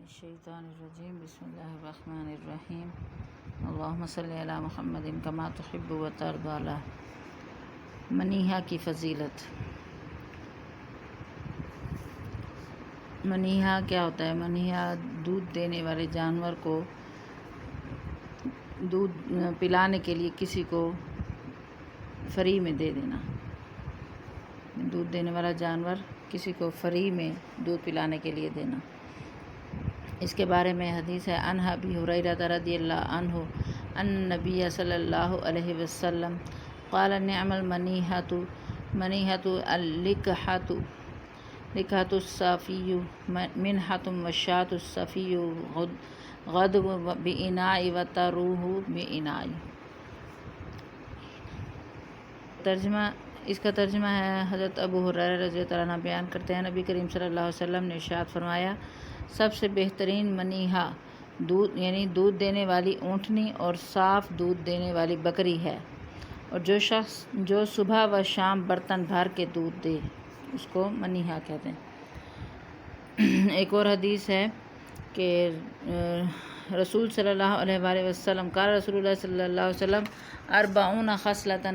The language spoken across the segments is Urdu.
الشیطان الرجیم بسم اللہ الرحمن الرحیم اللہم صلی علی محمد کما تحب و ترضی۔ منیہا کی فضیلت۔ منیہا کیا ہوتا ہے؟ منیہا دودھ دینے والے جانور کو دودھ پلانے کے لیے کسی کو فری میں دے دینا۔ دودھ دینے والا جانور کسی کو فری میں دودھ پلانے کے لیے دینا۔ اس کے بارے میں حدیث ہے عن ابی ہریرہ رضی اللہ عنہ ان نبی صلی اللہ علیہ وسلم قال نعم المنیحۃ منیحۃ اللقحۃ لقحۃ الصفی منحۃ والشاۃ الصفی غدو بإناء وتروح بإناء۔ اس کا ترجمہ ہے، حضرت ابو ہریرہ رضی اللہ عنہ بیان کرتے ہیں، نبی کریم صلی اللہ علیہ وسلم نے ارشاد فرمایا، سب سے بہترین منیہا دودھ یعنی دودھ دینے والی اونٹنی اور صاف دودھ دینے والی بکری ہے، اور جو شخص جو صبح و شام برتن بھر کے دودھ دے اس کو منیہا کہتے ہیں۔ ایک اور حدیث ہے کہ رسول صلی اللہ علیہ وآلہ وسلم قال رسول اللہ صلی اللہ علیہ وسلم اربعون خصلۃ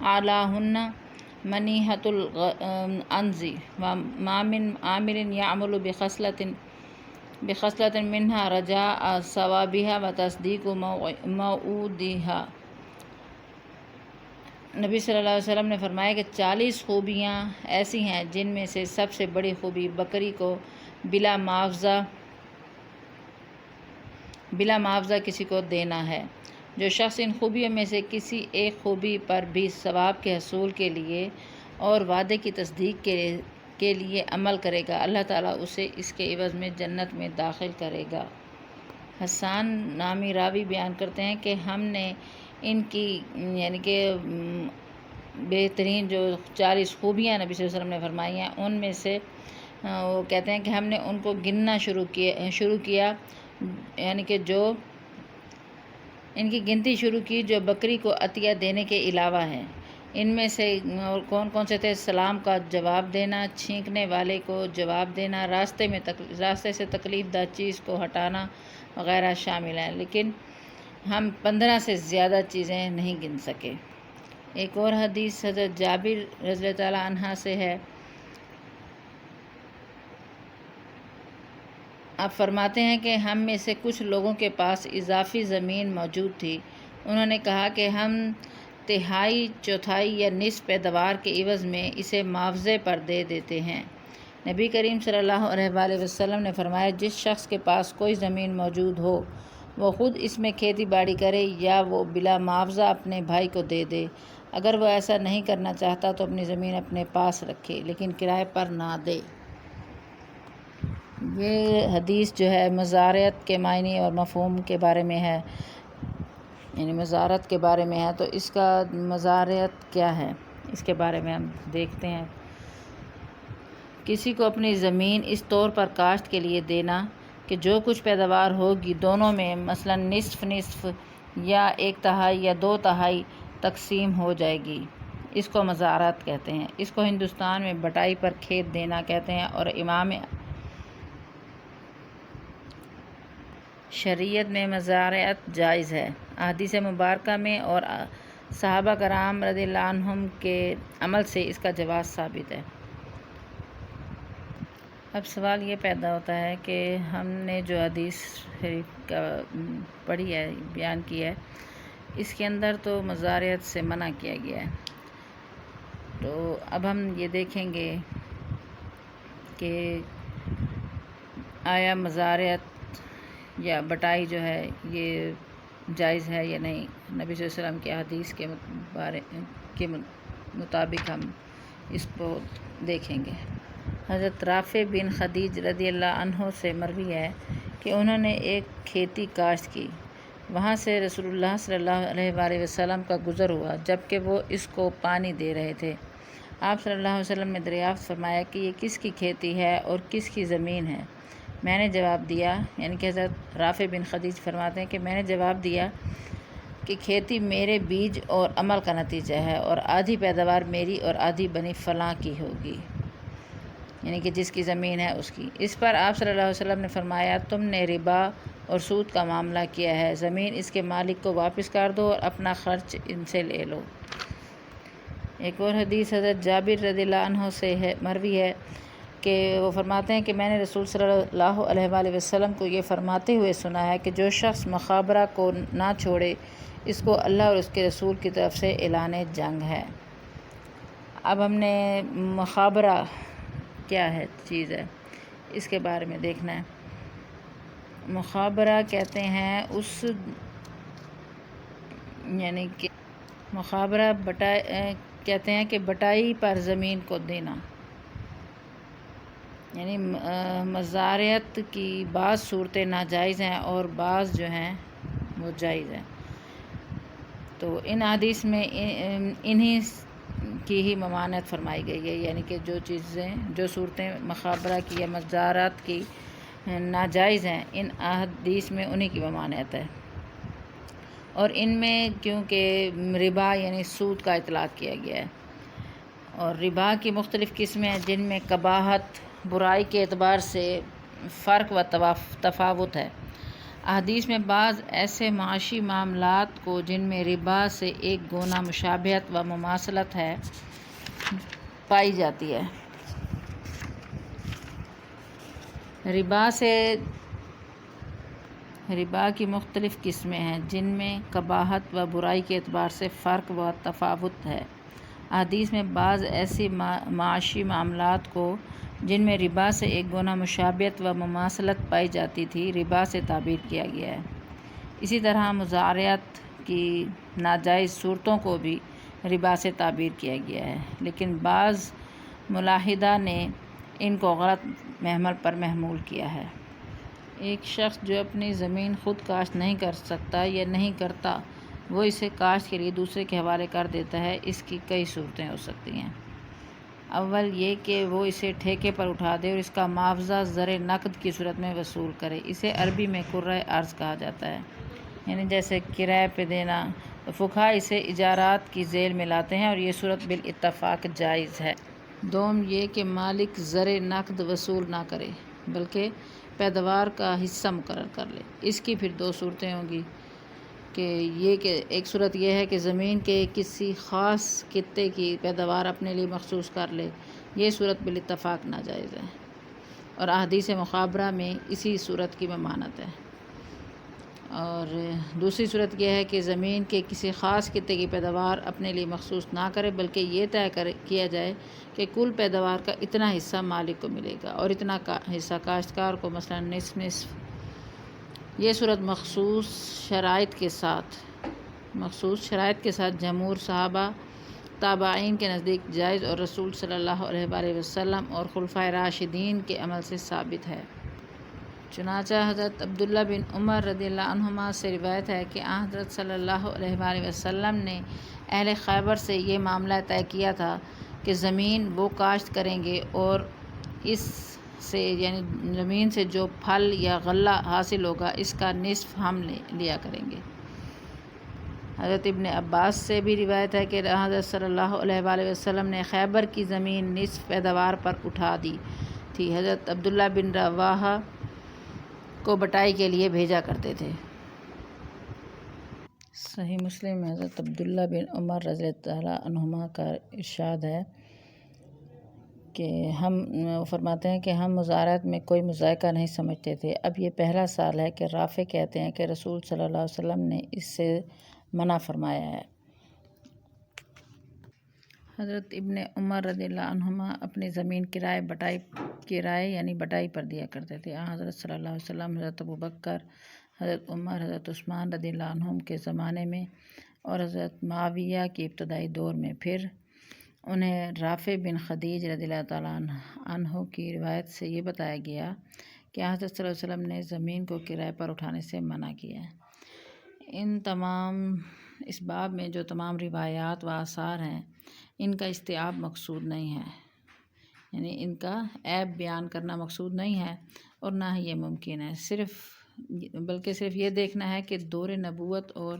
اعلاہن منیحۃ العنز وما من عامل یعمل بخصلۃ منها رجاء ثوابها وتصدیق موعودها۔ نبی صلی اللہ علیہ وسلم نے فرمایا کہ 40 خوبیاں ایسی ہیں جن میں سے سب سے بڑی خوبی بکری کو بلا معاوضہ کسی کو دینا ہے۔ جو شخص ان خوبیوں میں سے کسی ایک خوبی پر بھی ثواب کے حصول کے لیے اور وعدے کی تصدیق کے لیے عمل کرے گا، اللہ تعالیٰ اسے اس کے عوض میں جنت میں داخل کرے گا۔ حسان نامی راوی بیان کرتے ہیں کہ ہم نے ان کی یعنی کہ بہترین جو 40 خوبیاں نبی صلی اللہ علیہ وسلم نے فرمائی ہیں، ان میں سے وہ کہتے ہیں کہ ہم نے ان کو گننا شروع کیا یعنی کہ جو ان کی گنتی شروع کی جو بکری کو عطیہ دینے کے علاوہ ہیں۔ ان میں سے کون سے تھے؟ سلام کا جواب دینا، چھینکنے والے کو جواب دینا، راستے سے تکلیف دہ چیز کو ہٹانا وغیرہ شامل ہیں، لیکن ہم 15 سے زیادہ چیزیں نہیں گن سکے۔ ایک اور حدیث حضرت جابر رضی اللہ تعالیٰ عنہ سے ہے، آپ فرماتے ہیں کہ ہم میں سے کچھ لوگوں کے پاس اضافی زمین موجود تھی، انہوں نے کہا کہ ہم تہائی، چوتھائی یا نصف پیداوار کے عوض میں اسے معاوضے پر دے دیتے ہیں۔ نبی کریم صلی اللہ علیہ وآلہ وسلم نے فرمایا، جس شخص کے پاس کوئی زمین موجود ہو وہ خود اس میں کھیتی باڑی کرے یا وہ بلا معاوضہ اپنے بھائی کو دے دے۔ اگر وہ ایسا نہیں کرنا چاہتا تو اپنی زمین اپنے پاس رکھے لیکن کرائے پر نہ دے۔ یہ حدیث جو ہے مزارعت کے معنی اور مفہوم کے بارے میں ہے، یعنی مزارعت کے بارے میں ہے، تو اس کا مزارعت کیا ہے اس کے بارے میں ہم دیکھتے ہیں۔ کسی کو اپنی زمین اس طور پر کاشت کے لیے دینا کہ جو کچھ پیداوار ہوگی دونوں میں مثلا نصف نصف یا 1/3 یا 2/3 تقسیم ہو جائے گی، اس کو مزارعت کہتے ہیں۔ اس کو ہندوستان میں بٹائی پر کھیت دینا کہتے ہیں، اور امام شریعت میں مزارعت جائز ہے۔ احادیث مبارکہ میں اور صحابہ کرام رضی اللہ عنہم کے عمل سے اس کا جواز ثابت ہے۔ اب سوال یہ پیدا ہوتا ہے کہ ہم نے جو حدیث شریف پڑھی ہے، بیان کی ہے، اس کے اندر تو مزارعت سے منع کیا گیا ہے، تو اب ہم یہ دیکھیں گے کہ آیا مزارعت یا بٹائی جو ہے یہ جائز ہے یا نہیں۔ نبی صلی اللہ علیہ وسلم کی حدیث کے مطابق ہم اس کو دیکھیں گے۔ حضرت رافع بن خدیج رضی اللہ عنہ سے مروی ہے کہ انہوں نے ایک کھیتی کاشت کی، وہاں سے رسول اللہ صلی اللہ علیہ وآلہ وسلم کا گزر ہوا جبکہ وہ اس کو پانی دے رہے تھے۔ آپ صلی اللہ علیہ وسلم نے دریافت فرمایا کہ یہ کس کی کھیتی ہے اور کس کی زمین ہے؟ میں نے جواب دیا، یعنی کہ حضرت رافع بن خدیج فرماتے ہیں کہ میں نے جواب دیا کہ کھیتی میرے بیج اور عمل کا نتیجہ ہے، اور آدھی پیداوار میری اور آدھی بنی فلاں کی ہوگی۔ یعنی کہ جس کی زمین ہے اس کی۔ اس پر آپ صلی اللہ علیہ وسلم نے فرمایا تم نے ربا اور سود کا معاملہ کیا ہے، زمین اس کے مالک کو واپس کر دو اور اپنا خرچ ان سے لے لو۔ ایک اور حدیث حضرت جابر رضی اللہ عنہ سے مروی ہے کہ وہ فرماتے ہیں کہ میں نے رسول صلی اللہ علیہ وآلہ وسلم کو یہ فرماتے ہوئے سنا ہے کہ جو شخص مخابرہ کو نہ چھوڑے اس کو اللہ اور اس کے رسول کی طرف سے اعلان جنگ ہے۔ اب ہم نے مخابرہ کیا ہے چیز ہے اس کے بارے میں دیکھنا ہے۔ مخابرہ کہتے ہیں یعنی کہ مخابرہ کہتے ہیں کہ بٹائی پر زمین کو دینا، یعنی مزارعت کی بعض صورتیں ناجائز ہیں اور بعض جو ہیں وہ جائز ہیں۔ تو ان حدیث میں انہی کی ہی ممانعت فرمائی گئی ہے، یعنی کہ جو صورتیں مخابرہ کی یا مزارعت کی ناجائز ہیں، ان حدیث میں انہی کی ممانعت ہے۔ اور ان میں کیونکہ ربا یعنی سود کا اطلاق کیا گیا ہے، اور ربا کی مختلف قسمیں ہیں جن میں قباحت برائی کے اعتبار سے فرق و تفاوت ہے۔ احادیث میں بعض ایسے معاشی معاملات کو جن میں ربا سے ایک گونا مشابہت و مماثلت ہے پائی جاتی ہے۔ ربا کی مختلف قسمیں ہیں جن میں قباحت و برائی کے اعتبار سے فرق و تفاوت ہے۔ احادیث میں بعض ایسی معاشی معاملات کو جن میں ربا سے ایک گونا مشابہت و مماثلت پائی جاتی تھی ربا سے تعبیر کیا گیا ہے۔ اسی طرح مزارعت کی ناجائز صورتوں کو بھی ربا سے تعبیر کیا گیا ہے، لیکن بعض ملاحدہ نے ان کو غلط محمل پر محمول کیا ہے۔ ایک شخص جو اپنی زمین خود کاشت نہیں کر سکتا یا نہیں کرتا، وہ اسے کاشت کے لیے دوسرے کے حوالے کر دیتا ہے۔ اس کی کئی صورتیں ہو سکتی ہیں۔ اول یہ کہ وہ اسے ٹھیکے پر اٹھا دے اور اس کا معاوضہ زر نقد کی صورت میں وصول کرے۔ اسے عربی میں قرۂ ارض کہا جاتا ہے، یعنی جیسے کرائے پہ دینا۔ فقہا اسے اجارات کی ذیل میں لاتے ہیں اور یہ صورت بالاتفاق جائز ہے۔ دوم یہ کہ مالک زر نقد وصول نہ کرے بلکہ پیداوار کا حصہ مقرر کر لے۔ اس کی پھر دو صورتیں ہوں گی کہ ایک صورت یہ ہے کہ زمین کے کسی خاص خطے کی پیداوار اپنے لیے مخصوص کر لے، یہ صورت بالاتفاق ناجائز ہے، اور احادیث مخابرہ میں اسی صورت کی ممانعت ہے۔ اور دوسری صورت یہ ہے کہ زمین کے کسی خاص خطے کی پیداوار اپنے لیے مخصوص نہ کرے بلکہ یہ طے کیا جائے کہ کل پیداوار کا اتنا حصہ مالک کو ملے گا اور اتنا حصہ کاشتکار کو، مثلا نصف نصف۔ یہ صورت مخصوص شرائط کے ساتھ جمہور صحابہ تابعین کے نزدیک جائز اور رسول صلی اللہ علیہ وآلہ وسلم اور خلفائے راشدین کے عمل سے ثابت ہے۔ چنانچہ حضرت عبداللہ بن عمر رضی اللہ عنہما سے روایت ہے کہ حضرت صلی اللہ علیہ وآلہ وسلم نے اہل خیبر سے یہ معاملہ طے کیا تھا کہ زمین وہ کاشت کریں گے اور اس سے یعنی زمین سے جو پھل یا غلہ حاصل ہوگا اس کا نصف ہم لیا کریں گے۔ حضرت ابن عباس سے بھی روایت ہے کہ حضرت صلی اللہ علیہ وآلہ وسلم نے خیبر کی زمین نصف پیداوار پر اٹھا دی تھی۔ حضرت عبداللہ بن رواحہ کو بٹائی کے لیے بھیجا کرتے تھے۔ صحیح مسلم میں حضرت عبداللہ بن عمر رضی اللہ عنہما کا ارشاد ہے کہ فرماتے ہیں کہ ہم مزارعت میں کوئی مذائقہ نہیں سمجھتے تھے۔ اب یہ پہلا سال ہے کہ رافع کہتے ہیں کہ رسول صلی اللہ علیہ وسلم نے اس سے منع فرمایا ہے۔ حضرت ابن عمر رضی اللہ عنہما اپنی زمین کرائے یعنی بٹائی پر دیا کرتے تھے۔ حضرت صلی اللہ علیہ وسلم، حضرت ابوبکر، حضرت عمر، حضرت عثمان رضی اللہ عنہم کے زمانے میں اور حضرت معاویہ کے ابتدائی دور میں، پھر انہیں رافع بن خدیج رضی اللہ تعالیٰ عنہ کی روایت سے یہ بتایا گیا کہ حضرت صلی اللہ علیہ وسلم نے زمین کو کرائے پر اٹھانے سے منع کیا ہے۔ اس باب میں جو تمام روایات و آثار ہیں ان کا استیعاب مقصود نہیں ہے، یعنی ان کا عیب بیان کرنا مقصود نہیں ہے اور نہ ہی یہ ممکن ہے، بلکہ صرف یہ دیکھنا ہے کہ دور نبوت اور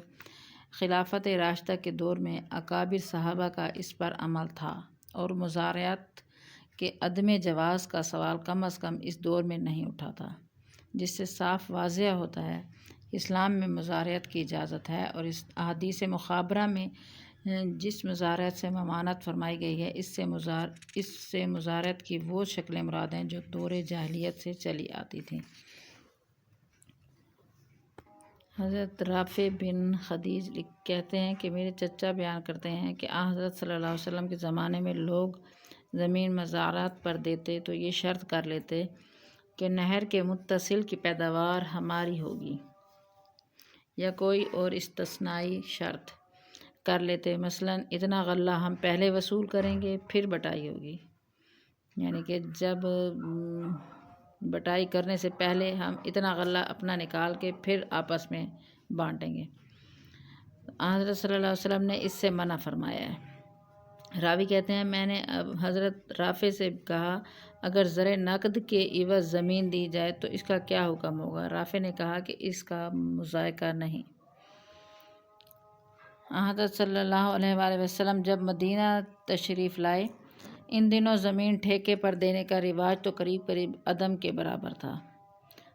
خلافت راشدہ کے دور میں اکابر صحابہ کا اس پر عمل تھا اور مزارعت کہ عدم جواز کا سوال کم از کم اس دور میں نہیں اٹھا تھا، جس سے صاف واضح ہوتا ہے اسلام میں مزارعت کی اجازت ہے، اور اس احادیث مخابرہ میں جس مزارعت سے ممانعت فرمائی گئی ہے اس سے مزارعت کی وہ شکلیں مراد ہیں جو دور جاہلیت سے چلی آتی تھیں۔ حضرت رافع بن خدیج کہتے ہیں کہ میرے چچا بیان کرتے ہیں کہ حضرت صلی اللہ علیہ وسلم کے زمانے میں لوگ زمین مزارعت پر دیتے تو یہ شرط کر لیتے کہ نہر کے متصل کی پیداوار ہماری ہوگی، یا کوئی اور استثنائی شرط کر لیتے، مثلا اتنا غلہ ہم پہلے وصول کریں گے پھر بٹائی ہوگی، یعنی کہ جب بٹائی کرنے سے پہلے ہم اتنا غلہ اپنا نکال کے پھر آپس میں بانٹیں گے۔ حضرت صلی اللہ علیہ وسلم نے اس سے منع فرمایا ہے۔ راوی کہتے ہیں میں نے حضرت رافع سے کہا اگر زر نقد کے عوض زمین دی جائے تو اس کا کیا حکم ہوگا؟ رافع نے کہا کہ اس کا مذائقہ نہیں۔ حضرت صلی اللہ علیہ وآلہ وسلم جب مدینہ تشریف لائے، ان دنوں زمین ٹھیکے پر دینے کا رواج تو قریب قریب عدم کے برابر تھا۔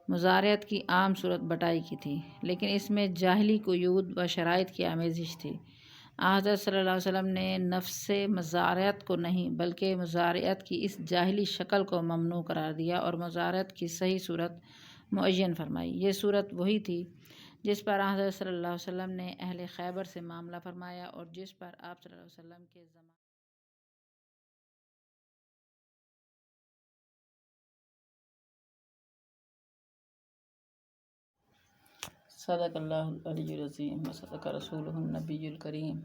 مزارعت کی عام صورت بٹائی کی تھی، لیکن اس میں جاہلی قیود و شرائط کی آمیزش تھی۔ حضرت صلی اللہ علیہ وسلم نے نفس مزارعت کو نہیں بلکہ مزارعت کی اس جاہلی شکل کو ممنوع قرار دیا اور مزارعت کی صحیح صورت معین فرمائی۔ یہ صورت وہی تھی جس پر حضرت صلی اللہ علیہ وسلم نے اہل خیبر سے معاملہ فرمایا اور جس پر آپ صلی اللہ علیہ وسلم کے زمانے صدق اللہ العلی العظیم و صدق رسولہ النبی الکریم۔